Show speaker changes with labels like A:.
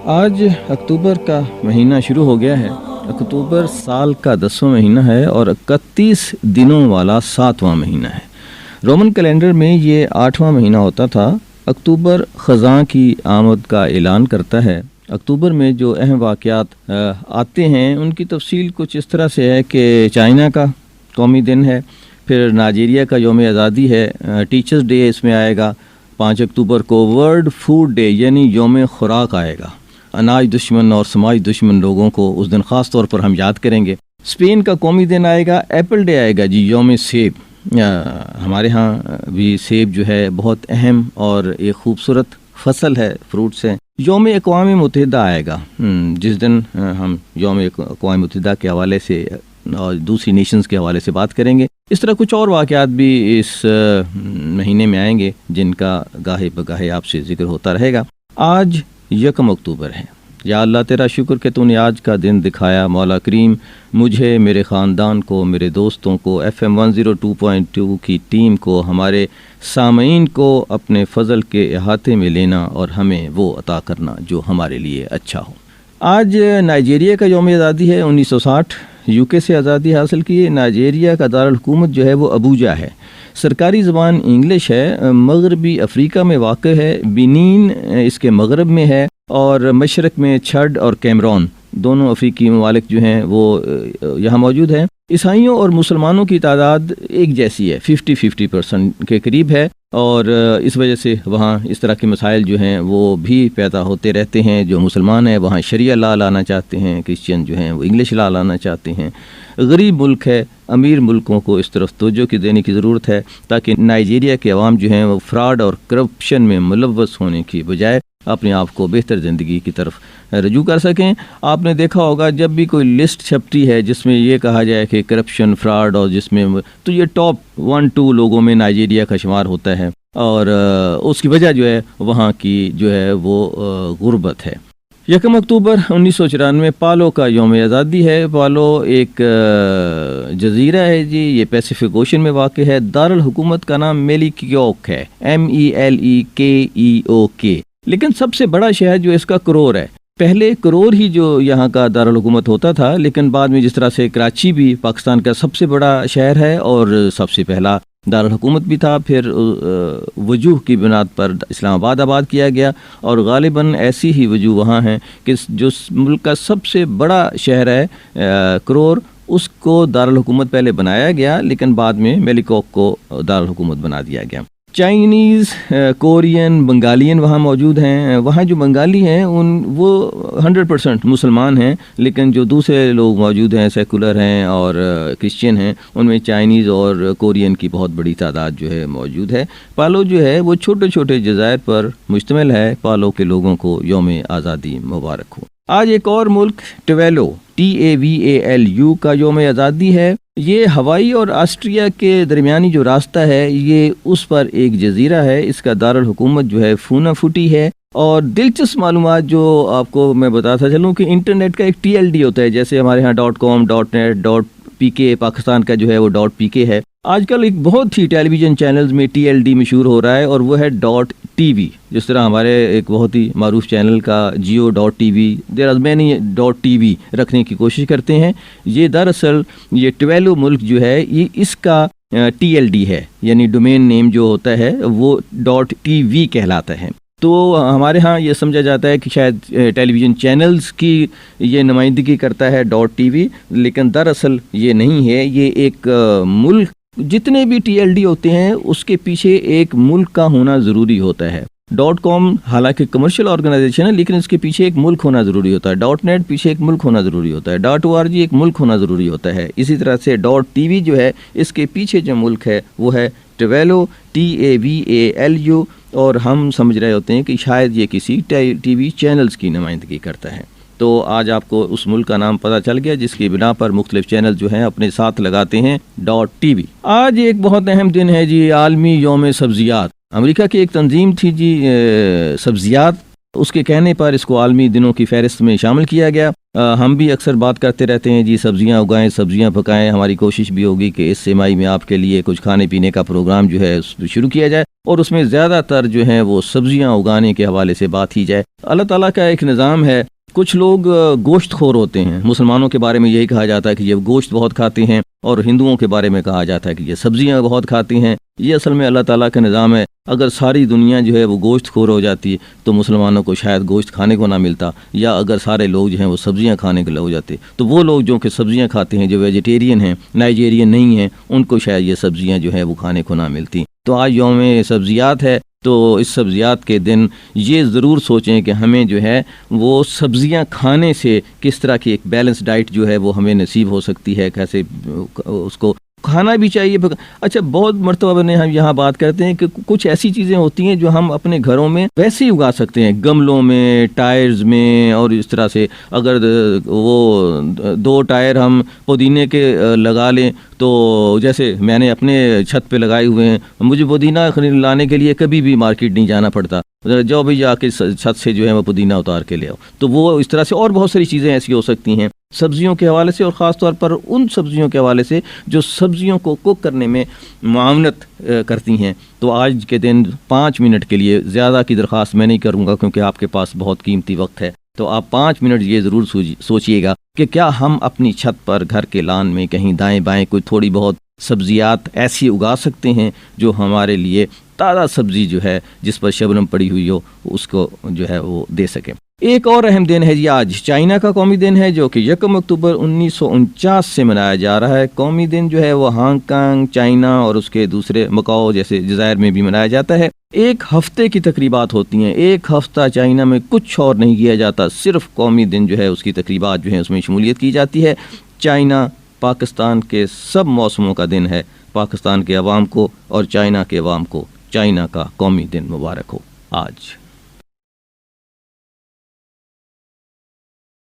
A: آج اکتوبر کا مہینہ شروع ہو گیا ہے۔ اکتوبر سال کا 10واں مہینہ ہے اور 31 دنوں والا 7واں مہینہ ہے۔ رومن کیلنڈر میں یہ 8واں مہینہ ہوتا تھا۔ اکتوبر خزاں کی آمد کا اعلان کرتا ہے۔ اکتوبر میں جو اہم واقعات آتے ہیں ان کی تفصیل کچھ اس طرح سے ہے کہ چائنا کا قومی دن ہے، پھر نائجیریا کا یوم آزادی ہے، ٹیچرز ڈے اس میں آئے گا، 5 اکتوبر کو ورلڈ فوڈ ڈے یعنی یوم خوراک آئے گا۔ اناج دشمن اور سماج دشمن لوگوں کو اس دن خاص طور پر ہم یاد کریں گے۔ اسپین کا قومی دن آئے گا، ایپل ڈے آئے گا جی، یوم سیب۔ ہمارے ہاں بھی سیب جو ہے بہت اہم اور ایک خوبصورت فصل ہے، فروٹس ہیں۔ یوم اقوام متحدہ آئے گا، جس دن ہم یوم اقوام متحدہ کے حوالے سے اور دوسری نیشنز کے حوالے سے بات کریں گے۔ اس طرح کچھ اور واقعات بھی اس مہینے میں آئیں گے جن کا گاہے بگاہے آپ سے ذکر ہوتا رہے گا۔ آج 1 اکتوبر ہے۔ یا اللہ تیرا شکر کہ تو نے آج کا دن دکھایا، مولا کریم مجھے، میرے خاندان کو، میرے دوستوں کو، FM 102.2 کی ٹیم کو، ہمارے سامعین کو اپنے فضل کے احاطے میں لینا اور ہمیں وہ عطا کرنا جو ہمارے لیے اچھا ہو۔ آج نائجیریا کا یوم آزادی ہے۔ 1960 UK سے آزادی حاصل کی۔ نائجیریا کا دارالحکومت جو ہے وہ ابوجا ہے۔ سرکاری زبان انگلش ہے۔ مغربی افریقہ میں واقع ہے۔ بنین اس کے مغرب میں ہے اور مشرق میں چھڈ اور کیمرون دونوں افریقی ممالک جو ہیں وہ یہاں موجود ہیں۔ عیسائیوں اور مسلمانوں کی تعداد ایک جیسی ہے، 50-50% کے قریب ہے، اور اس وجہ سے وہاں اس طرح کے مسائل جو ہیں وہ بھی پیدا ہوتے رہتے ہیں۔ جو مسلمان ہیں وہاں شریعہ لا لانا چاہتے ہیں، کرسچین جو ہیں وہ انگلش لا لانا چاہتے ہیں۔ غریب ملک ہے، امیر ملکوں کو اس طرف توجہ کی دینے کی ضرورت ہے تاکہ نائجیریا کے عوام جو ہیں وہ فراڈ اور کرپشن میں ملوث ہونے کی بجائے اپنے آپ کو بہتر زندگی کی طرف رجوع کر سکیں۔ آپ نے دیکھا ہوگا جب بھی کوئی لسٹ چھپتی ہے جس میں یہ کہا جائے کہ کرپشن، فراڈ، اور جس میں تو یہ ٹاپ 1-2 لوگوں میں نائجیریا کا شمار ہوتا ہے، اور اس کی وجہ جو ہے وہاں کی جو ہے وہ غربت ہے۔ 1 اکتوبر 1994 پالو کا یوم آزادی ہے۔ پالو ایک جزیرہ ہے جی، یہ پیسیفک اوشن میں واقع ہے۔ دارالحکومت کا نام میلیکیوک ہے، MELEKEOK، لیکن سب سے بڑا شہر جو اس کا کرور ہے۔ پہلے کرور ہی جو یہاں کا دارالحکومت ہوتا تھا، لیکن بعد میں جس طرح سے کراچی بھی پاکستان کا سب سے بڑا شہر ہے اور سب سے پہلا دارالحکومت بھی تھا، پھر وجوہ کی بنیاد پر اسلام آباد آباد کیا گیا، اور غالباً ایسی ہی وجوہ وہاں ہیں کہ جو ملک کا سب سے بڑا شہر ہے کرور، اس کو دارالحکومت پہلے بنایا گیا لیکن بعد میں میلیکوک کو دارالحکومت بنا دیا گیا۔ چائنیز، کورین، بنگالین وہاں موجود ہیں۔ وہاں جو بنگالی ہیں وہ 100% مسلمان ہیں، لیکن جو دوسرے لوگ موجود ہیں، سیکولر ہیں اور کرسچین ہیں، ان میں چائنیز اور کورین کی بہت بڑی تعداد جو ہے موجود ہے۔ پالو جو ہے وہ چھوٹے چھوٹے جزائر پر مشتمل ہے۔ پالو کے لوگوں کو یوم آزادی مبارک ہو۔ آج ایک اور ملک ٹویلو TAVALU کا یوم آزادی ہے۔ یہ ہوائی اور آسٹریا کے درمیانی جو راستہ ہے یہ اس پر ایک جزیرہ ہے۔ اس کا دارالحکومت جو ہے فونافوٹی ہے۔ اور دلچسپ معلومات جو آپ کو میں بتاتا چلوں کہ انٹرنیٹ کا ایک TLD ہوتا ہے، جیسے ہمارے ہاں .com .net .pk، پاکستان کا جو ہے وہ .pk ہے۔ آج کل ایک بہت ہی ٹیلی ویژن چینلز میں TLD مشہور ہو رہا ہے، اور وہ ہے .tv، جس طرح ہمارے ایک بہت ہی معروف چینل کا Jio.tv، there are many .tv رکھنے کی کوشش کرتے ہیں۔ یہ دراصل یہ ٹویلو ملک جو ہے یہ اس کا TLD ہے، یعنی ڈومین نیم جو ہوتا ہے وہ .tv کہلاتا ہے۔ تو ہمارے ہاں یہ سمجھا جاتا ہے کہ شاید ٹیلی ویژن چینلز کی یہ نمائندگی کرتا ہے .tv، لیکن دراصل یہ نہیں ہے۔ یہ ایک ملک، جتنے بھی TLD ہوتے ہیں اس کے پیچھے ایک ملک کا ہونا ضروری ہوتا ہے۔ .com حالانکہ کمرشل آرگنائزیشن ہے لیکن اس کے پیچھے ایک ملک ہونا ضروری ہوتا ہے۔ .net پیچھے ایک ملک ہونا ضروری ہوتا ہے۔ .org ایک ملک ہونا ضروری ہوتا ہے۔ اسی طرح سے .tv جو ہے اس کے پیچھے جو ملک ہے وہ ہے ٹویلو TAVALU، اور ہم سمجھ رہے ہوتے ہیں کہ شاید یہ کسی TV چینلز کی نمائندگی کرتا ہے۔ تو آج آپ کو اس ملک کا نام پتہ چل گیا جس کی بنا پر مختلف چینل جو ہیں اپنے ساتھ لگاتے ہیں .tv۔ آج ایک بہت اہم دن ہے جی، عالمی یوم سبزیات۔ امریکہ کی ایک تنظیم تھی جی، سبزیات اس کے کہنے پر اس کو عالمی دنوں کی فہرست میں شامل کیا گیا۔ ہم بھی اکثر بات کرتے رہتے ہیں جی سبزیاں اگائیں، سبزیاں پکائیں، ہماری کوشش بھی ہوگی کہ اس سہ-ماہی میں آپ کے لیے کچھ کھانے پینے کا پروگرام جو ہے شروع کیا جائے اور اس میں زیادہ تر جو ہے وہ سبزیاں اگانے کے حوالے سے بات کی جائے۔ اللہ تعالیٰ کا ایک نظام ہے، کچھ لوگ گوشت خور ہوتے ہیں، مسلمانوں کے بارے میں یہی کہا جاتا ہے کہ یہ گوشت بہت کھاتے ہیں، اور ہندوؤں کے بارے میں کہا جاتا ہے کہ یہ سبزیاں بہت کھاتے ہیں۔ یہ اصل میں اللہ تعالیٰ کا نظام ہے۔ اگر ساری دنیا جو ہے وہ گوشت خور ہو جاتی تو مسلمانوں کو شاید گوشت کھانے کو نہ ملتا، یا اگر سارے لوگ جو ہیں وہ سبزیاں کھانے کے لگ جاتے تو وہ لوگ جو کہ سبزیاں کھاتے ہیں، جو ویجیٹیرین ہیں، نائجیرین نہیں ہیں، ان کو شاید یہ سبزیاں جو ہے وہ کھانے کو نہ ملتی۔ تو آج یوم سبزیات ہے، تو اس سبزیات کے دن یہ ضرور سوچیں کہ ہمیں جو ہے وہ سبزیاں کھانے سے کس طرح کی ایک بیلنس ڈائٹ جو ہے وہ ہمیں نصیب ہو سکتی ہے، کیسے اس کو کھانا بھی چاہیے۔ اچھا، بہت مرتبہ ہم یہاں بات کرتے ہیں کہ کچھ ایسی چیزیں ہوتی ہیں جو ہم اپنے گھروں میں ویسے ہی اگا سکتے ہیں، گملوں میں، ٹائرز میں، اور اس طرح سے اگر وہ 2 ٹائر ہم پودینے کے لگا لیں تو جیسے میں نے اپنے چھت پہ لگائے ہوئے ہیں، مجھے پودینہ لانے کے لیے کبھی بھی مارکیٹ نہیں جانا پڑتا، جاؤ بھی جا کے چھت سے جو ہے وہ پودینہ اتار کے لے آؤ۔ تو وہ اس طرح سے اور بہت ساری چیزیں ایسی ہو سکتی ہیں سبزیوں کے حوالے سے، اور خاص طور پر ان سبزیوں کے حوالے سے جو سبزیوں کو کوک کرنے میں معاونت کرتی ہیں۔ تو آج کے دن 5 منٹ کے لیے، زیادہ کی درخواست میں نہیں کروں گا کیونکہ آپ کے پاس بہت قیمتی وقت ہے، تو آپ 5 منٹ یہ ضرور سوچئے گا کہ کیا ہم اپنی چھت پر، گھر کے لان میں کہیں دائیں بائیں کوئی تھوڑی بہت سبزیات ایسی اگا سکتے ہیں جو ہمارے لیے تازہ سبزی جو ہے جس پر شبنم پڑی ہوئی ہو اس کو جو ہے وہ دے سکیں۔ ایک اور اہم دن ہے جی، آج چائنا کا قومی دن ہے جو کہ 1 اکتوبر 1949 سے منایا جا رہا ہے۔ قومی دن جو ہے وہ ہانگ کانگ، چائنا اور اس کے دوسرے مکاؤ جیسے جزائر میں بھی منایا جاتا ہے۔ 1 ہفتے کی تقریبات ہوتی ہیں، 1 ہفتہ چائنا میں کچھ اور نہیں کیا جاتا، صرف قومی دن جو ہے اس کی تقریبات جو ہیں اس میں شمولیت کی جاتی ہے۔ چائنا پاکستان کے سب موسموں کا دن ہے۔ پاکستان کے عوام کو اور چائنا کے عوام کو چائنا کا قومی دن مبارک ہو آج۔